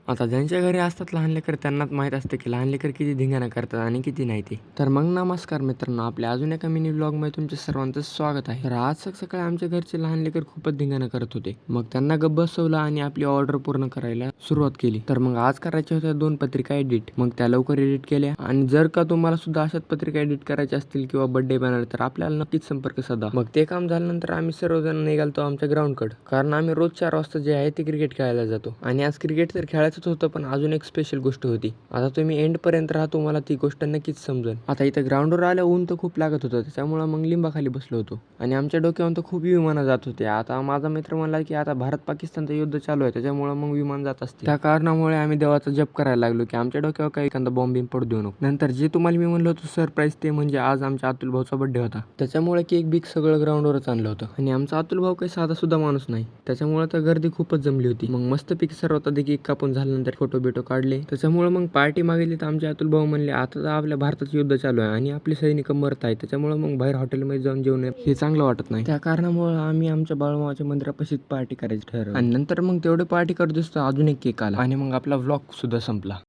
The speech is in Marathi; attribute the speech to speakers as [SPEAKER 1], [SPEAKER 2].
[SPEAKER 1] आता ज्यांच्या घरी असतात लहान लेकर त्यांनाच माहीत असते की लहान लेकर किती धिंगाणा करतात आणि किती नाही ते. तर मग नमस्कार मित्रांनो, आपल्या अजून एका मिनी व्लॉगमध्ये तुमच्या सर्वांचं स्वागत आहे. तर आज सकाळी आमच्या घरचे लहान लेकर खूपच धिंगाणा करत होते. मग त्यांना गप्प बसवलं आणि आपली ऑर्डर पूर्ण करायला सुरुवात केली. तर मग आज करायच्या होत्या 2 पत्रिका एडिट. मग त्या लवकर एडिट केल्या. आणि जर का तुम्हाला सुद्धा अशाच पत्रिका एडिट करायच्या असतील किंवा बर्थडे बॅनर, तर आपल्याला नक्कीच संपर्क साधा. मग ते काम झाल्यानंतर आम्ही सर्वजण निघालतो आमच्या ग्राउंडकडे, कारण आम्ही रोज 4 वाजता जे आहे ते क्रिकेट खेळायला जातो. आणि आज क्रिकेट तर खेळायचंच होतं, पण अजून एक स्पेशल गोष्ट होती. आता तुम्ही एंड पर्यंत राहा, तुम्हाला ती गोष्ट नक्कीच समजेल. आता इथं ग्राउंडवर आलं, ऊन तर खूप लागत होतं, त्याच्यामुळे मग लिंबाखाली बसलो होतो. आणि आमच्या डोक्यावरून तर खूप विमानं जात होते. आता माझा मित्र म्हणला की आता भारत पाकिस्तानचं युद्ध चालू आहे, त्याच्यामुळे मग विमान जात असते. त्या कारणामुळे आम्ही देवाचा जप करायला लागलो की आमच्या डोक्यावर काही एखादा बॉम्ब बिम पडू देऊ नको. नंतर जे तुम्हाला मी म्हणलं होतं सरप्राईज, ते म्हणजे आज आमच्या अतुल भाऊचा बर्थडे होता, त्याच्यामुळे केक बिक सगळं ग्राउंडवरच आणलं होतं. आणि आमचा अतुल भाऊ काही साधा सुद्धा माणूस नाही, त्याच्यामुळे तर गर्दी खूपच जमली होती. मग मस्तपैकी सर्वात आधी केक कापून झाल्यानंतर फोटो बिटो काढले. त्याच्यामुळे मग पार्टी मागितली, तर आमचे अतुल भाऊ म्हणले आता तर आपल्या भारताचं युद्ध चालू आहे आणि आपले सैनिक मरत आहे, त्याच्यामुळे मग बाहेर हॉटेलमध्ये जाऊन जेवण हे चांगलं वाटत नाही. त्या कारणामुळे आम्ही आमच्या बाळूमामाच्या मंदिरापाशीच पार्टी करायची ठरवलं. आणि नंतर मग तेवढे पार्टी करत असतो अजून एक केक आला आणि मग आपला व्लॉग सुद्धा संपला.